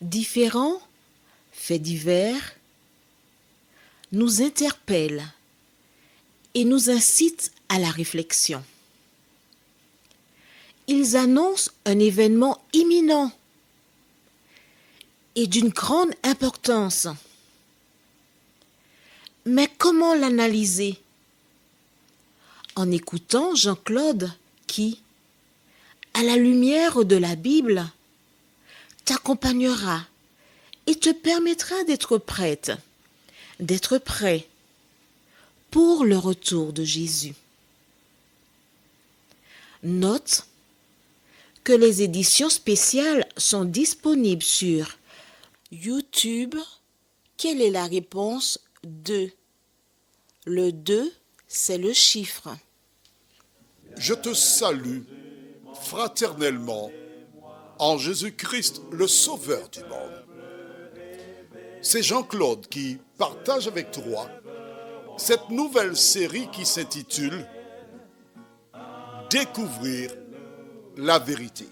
Différents faits divers nous interpellent et nous incitent à la réflexion. Ils annoncent un événement imminent et d'une grande importance. Mais comment l'analyser? En écoutant Jean-Claude qui, à la lumière de la Bible, t'accompagnera et te permettra d'être prête, d'être prêt pour le retour de Jésus. Note que les éditions spéciales sont disponibles sur YouTube. Quelle est la réponse 2? Le 2, c'est le chiffre. Je te salue fraternellement en Jésus-Christ, le Sauveur du monde. C'est Jean-Claude qui partage avec toi cette nouvelle série qui s'intitule Découvrir la vérité.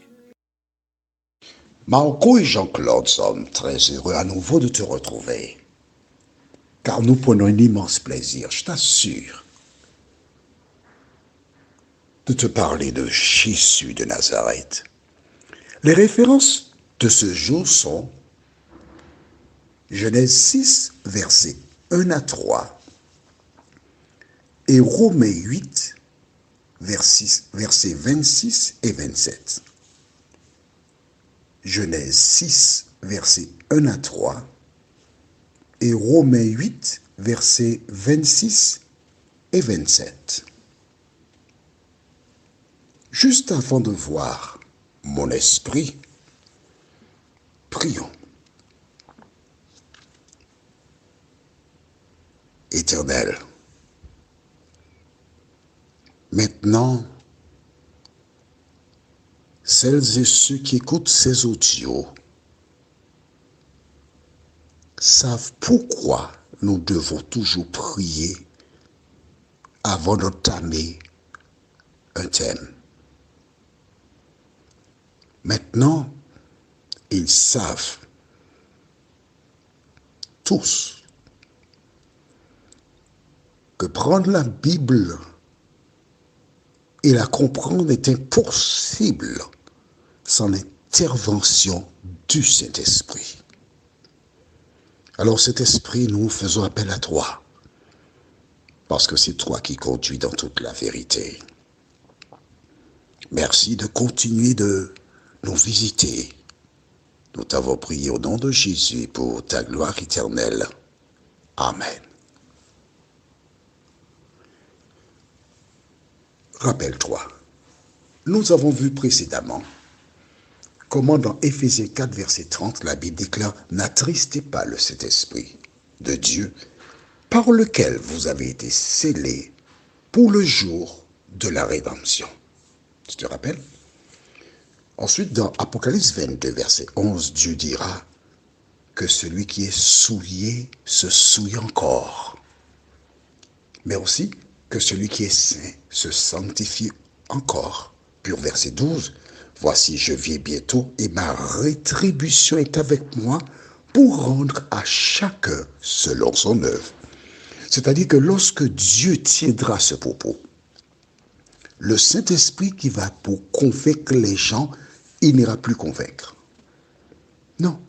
Marco et Jean-Claude sommes très heureux à nouveau de te retrouver, car nous prenons un immense plaisir, je t'assure, de te parler de Jésus de Nazareth. Les références de ce jour sont Genèse 6, versets 1 à 3 et Romains 8, versets 26 et 27. Genèse 6, versets 1 à 3 et Romains 8, versets 26 et 27. Juste avant de voir mon esprit, prions. Éternel, maintenant, celles et ceux qui écoutent ces audios savent pourquoi nous devons toujours prier avant d'entamer un thème. Maintenant, ils savent tous que prendre la Bible et la comprendre est impossible sans l'intervention du Saint-Esprit. Alors, Saint-Esprit, nous faisons appel à toi, parce que c'est toi qui conduis dans toute la vérité. Merci de continuer de nous visiter. Nous t'avons prié au nom de Jésus pour ta gloire éternelle. Amen. Rappelle-toi, nous avons vu précédemment comment dans Éphésiens 4, verset 30, la Bible déclare « N'attristez pas le Saint-Esprit de Dieu, par lequel vous avez été scellés pour le jour de la rédemption. » Tu te rappelles? Ensuite, dans Apocalypse 22, verset 11, Dieu dira que celui qui est souillé se souille encore, mais aussi que celui qui est saint se sanctifie encore. Puis au verset 12, « Voici, je viens bientôt et ma rétribution est avec moi pour rendre à chacun selon son œuvre. » C'est-à-dire que lorsque Dieu tiendra ce propos, le Saint-Esprit qui va pour convaincre les gens, il n'ira plus convaincre. Non.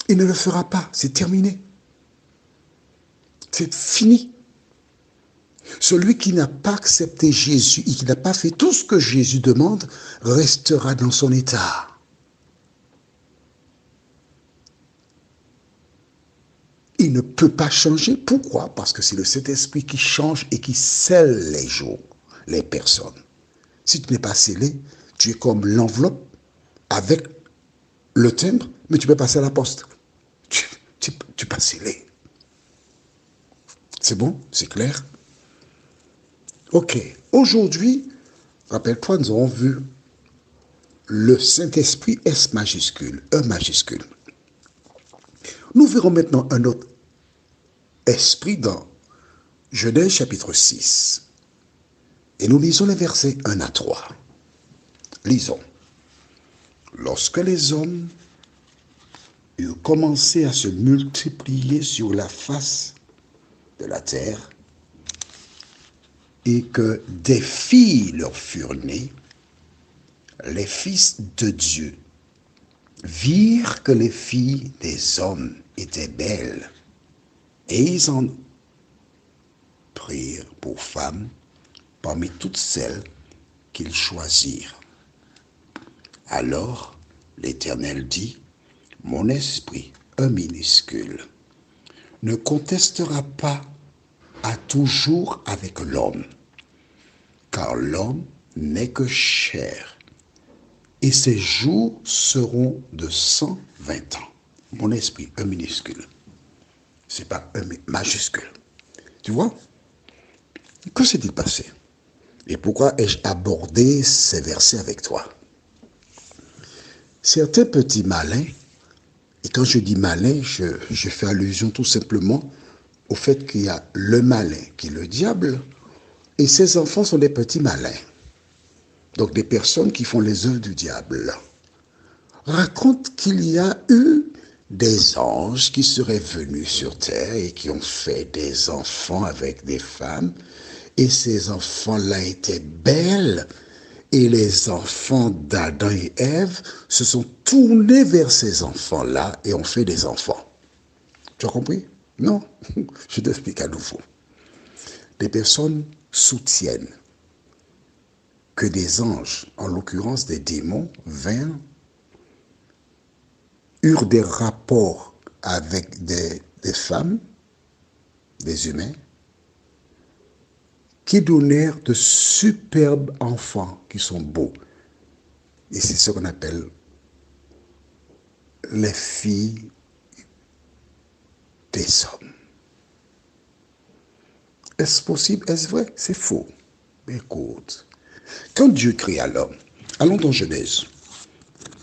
Il ne le fera pas. C'est terminé. C'est fini. Celui qui n'a pas accepté Jésus et qui n'a pas fait tout ce que Jésus demande restera dans son état. Il ne peut pas changer. Pourquoi? Parce que c'est le Saint-Esprit qui change et qui scelle les jours, les personnes. Si tu n'es pas scellé, tu es comme l'enveloppe avec le timbre, mais tu peux passer à la poste. Tu écrasez-les. C'est bon? C'est clair? Ok. Aujourd'hui, rappelle-toi, nous avons vu le Saint-Esprit S majuscule, E majuscule. Nous verrons maintenant un autre esprit dans Genèse chapitre 6. Et nous lisons les versets 1 à 3. Lisons. Lorsque les hommes eurent commencé à se multiplier sur la face de la terre, et que des filles leur furent nées, les fils de Dieu virent que les filles des hommes étaient belles, et ils en prirent pour femmes parmi toutes celles qu'ils choisirent. Alors l'Éternel dit, mon esprit, un minuscule, ne contestera pas à toujours avec l'homme, car l'homme n'est que chair, et ses jours seront de 120 ans. Mon esprit, un minuscule. C'est pas un majuscule. Tu vois? Que s'est-il passé? Et pourquoi ai-je abordé ces versets avec toi? Certains petits malins, et quand je dis malin, je fais allusion tout simplement au fait qu'il y a le malin qui est le diable, et ses enfants sont des petits malins. Donc des personnes qui font les œuvres du diable. Racontent qu'il y a eu des anges qui seraient venus sur terre et qui ont fait des enfants avec des femmes, et ces enfants-là étaient belles, et les enfants d'Adam et Ève se sont tournés vers ces enfants-là et ont fait des enfants. Tu as compris? Non? Je t'explique à nouveau. Des personnes soutiennent que des anges, en l'occurrence des démons, vinrent, eurent des rapports avec des femmes, des humains, qui donnèrent de superbes enfants qui sont beaux. Et c'est ce qu'on appelle les filles des hommes. Est-ce possible? Est-ce vrai? C'est faux. Mais écoute, quand Dieu créa l'homme, allons dans Genèse,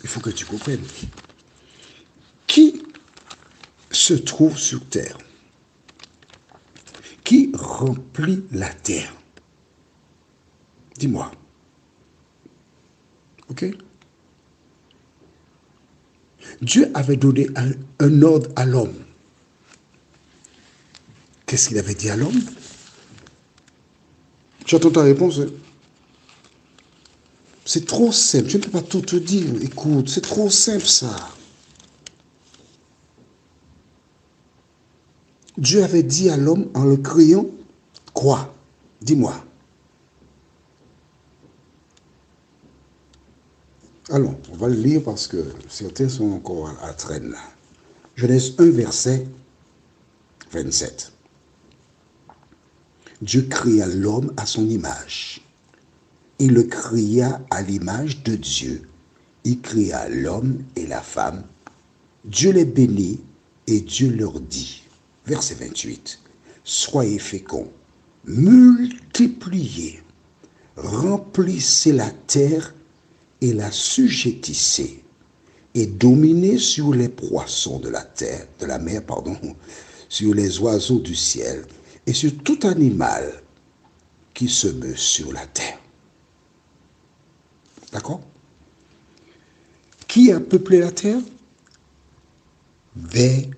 il faut que tu comprennes. Qui se trouve sur terre? Qui remplit la terre? Dis-moi. Ok? Dieu avait donné un ordre à l'homme. Qu'est-ce qu'il avait dit à l'homme? J'attends ta réponse. C'est trop simple. Je ne peux pas tout te dire. Écoute, c'est trop simple ça. Dieu avait dit à l'homme en le créant quoi? Dis-moi. Allons, on va le lire parce que certains sont encore à la traîne là. Genèse 1, verset 27. Dieu créa l'homme à son image. Il le créa à l'image de Dieu. Il créa l'homme et la femme. Dieu les bénit et Dieu leur dit, verset 28, soyez féconds, multipliez, remplissez la terre et la sujettissez, et dominez sur les poissons de la mer, sur les oiseaux du ciel, et sur tout animal qui se meut sur la terre. D'accord? Qui a peuplé la terre? Des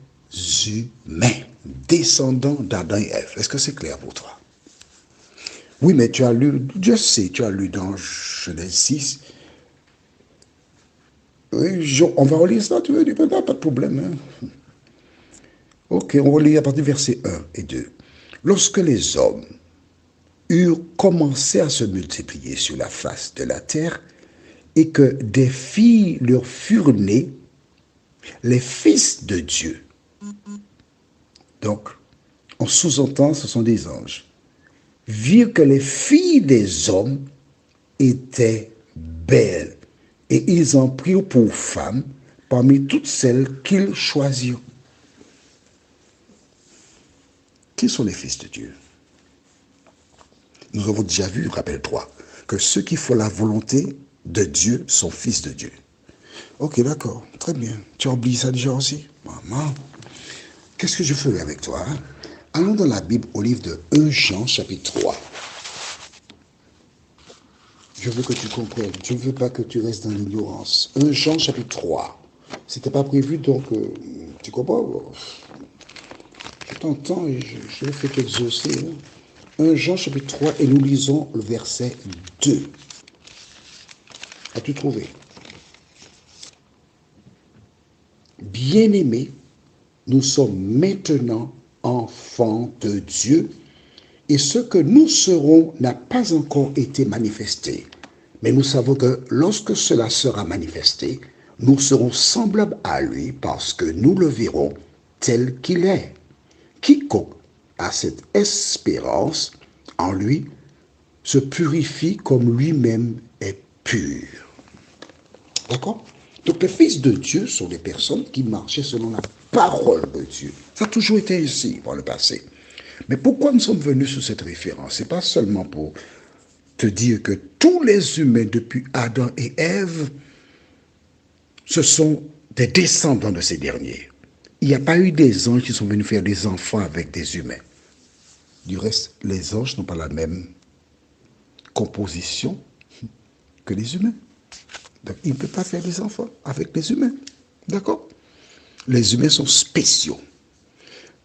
humains, descendants d'Adam et Ève. Est-ce que c'est clair pour toi? Oui, mais tu as lu, je sais, tu as lu dans Genèse 6. Oui, on va relire ça, tu veux dire, pas de problème. Hein? Ok, on relit à partir du verset 1 et 2. Lorsque les hommes eurent commencé à se multiplier sur la face de la terre, et que des filles leur furent nées, les fils de Dieu. Donc, on sous-entend, ce sont des anges. Virent que les filles des hommes étaient belles, et ils en prirent pour femmes parmi toutes celles qu'ils choisirent. Qui sont les fils de Dieu? Nous avons déjà vu, rappelle-toi, que ceux qui font la volonté de Dieu sont fils de Dieu. Ok, d'accord, très bien. Tu as oublié ça déjà aussi? Maman, qu'est-ce que je ferai avec toi? Allons dans la Bible au livre de 1 Jean, chapitre 3. Je veux que tu comprennes. Je ne veux pas que tu restes dans l'ignorance. 1 Jean, chapitre 3. C'était pas prévu, donc tu comprends? Je t'entends et je ne fais qu'exaucer. 1 Jean, chapitre 3, et nous lisons le verset 2. As-tu trouvé? Bien-aimés, nous sommes maintenant enfants de Dieu, et ce que nous serons n'a pas encore été manifesté. Mais nous savons que lorsque cela sera manifesté, nous serons semblables à lui parce que nous le verrons tel qu'il est. Quiconque a cette espérance en lui se purifie comme lui-même est pur. D'accord? Donc les fils de Dieu sont des personnes qui marchaient selon la parole de Dieu. Ça a toujours été ainsi par le passé. Mais pourquoi nous sommes venus sur cette référence? Ce n'est pas seulement pour te dire que tous les humains depuis Adam et Ève, ce sont des descendants de ces derniers. Il n'y a pas eu des anges qui sont venus faire des enfants avec des humains. Du reste, les anges n'ont pas la même composition que les humains. Donc, ils ne peuvent pas faire des enfants avec les humains. D'accord? Les humains sont spéciaux.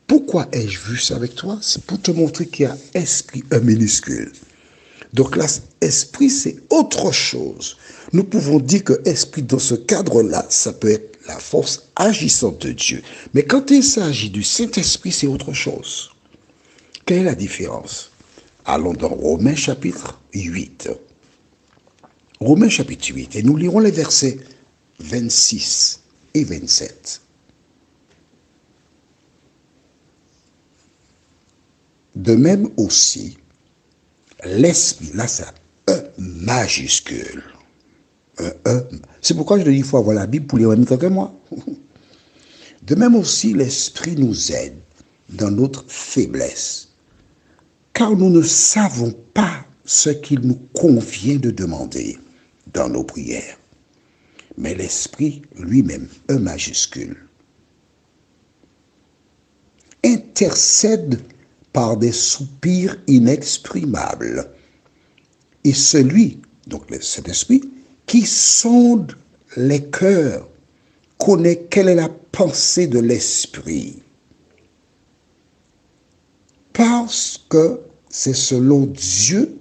Pourquoi ai-je vu ça avec toi? C'est pour te montrer qu'il y a esprit, un minuscule. Donc là, esprit, c'est autre chose. Nous pouvons dire que esprit, dans ce cadre-là, ça peut être la force agissante de Dieu. Mais quand il s'agit du Saint-Esprit, c'est autre chose. Quelle est la différence? Allons dans Romains chapitre 8. Romains chapitre 8, et nous lirons les versets 26 et 27. De même aussi, l'esprit, là c'est un E majuscule. Un E. C'est pourquoi je te dis qu'il faut avoir la Bible pour lire en même temps que moi. De même aussi, l'esprit nous aide dans notre faiblesse, car nous ne savons pas ce qu'il nous convient de demander dans nos prières. Mais l'esprit lui-même, E majuscule, intercède par des soupirs inexprimables. Et celui, donc cet esprit, qui sonde les cœurs, connaît quelle est la pensée de l'esprit. Parce que c'est selon Dieu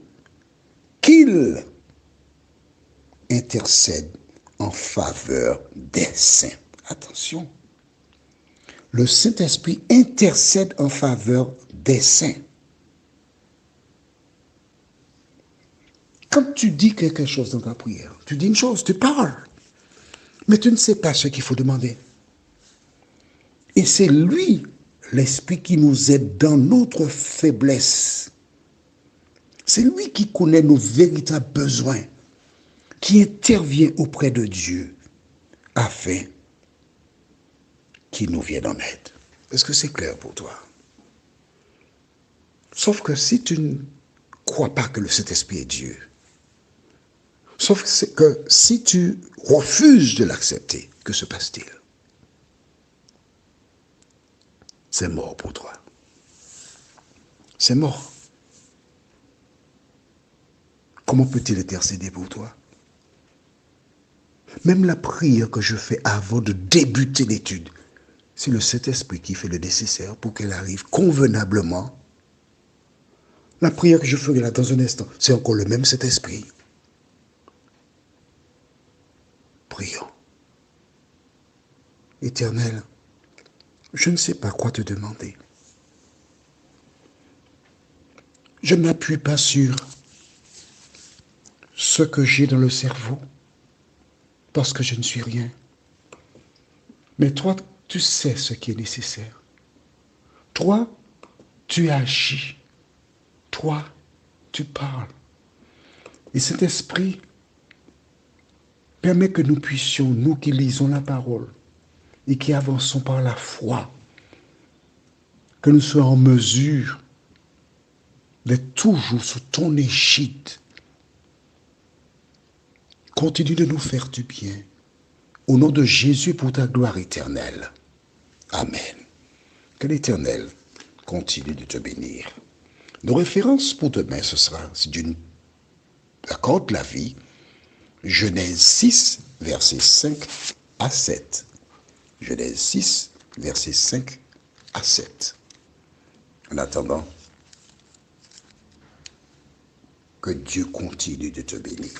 qu'il intercède en faveur des saints. Attention. Le Saint-Esprit intercède en faveur des saints. Quand tu dis quelque chose dans ta prière, tu dis une chose, tu parles, mais tu ne sais pas ce qu'il faut demander. Et c'est lui, l'Esprit, qui nous aide dans notre faiblesse. C'est lui qui connaît nos véritables besoins, qui intervient auprès de Dieu afin qu'il nous vienne en aide. Est-ce que c'est clair pour toi? Sauf que si tu ne crois pas que le Saint-Esprit est Dieu, sauf que si tu refuses de l'accepter, que se passe-t-il? C'est mort pour toi. C'est mort. Comment peut-il intercéder pour toi? Même la prière que je fais avant de débuter l'étude, c'est le Saint-Esprit qui fait le nécessaire pour qu'elle arrive convenablement. La prière que je ferai là dans un instant, c'est encore le même Saint-Esprit. Prions. Éternel, je ne sais pas quoi te demander. Je ne m'appuie pas sur ce que j'ai dans le cerveau, parce que je ne suis rien. Mais toi, tu sais ce qui est nécessaire. Toi, tu agis. Toi, tu parles. Et cet esprit permet que nous puissions, nous qui lisons la parole et qui avançons par la foi, que nous soyons en mesure d'être toujours sous ton égide. Continue de nous faire du bien. Au nom de Jésus, pour ta gloire éternelle. Amen. Que l'Éternel continue de te bénir. Nos références pour demain, ce sera, si Dieu nous accorde la vie, Genèse 6, versets 5 à 7. Genèse 6, versets 5 à 7. En attendant, que Dieu continue de te bénir.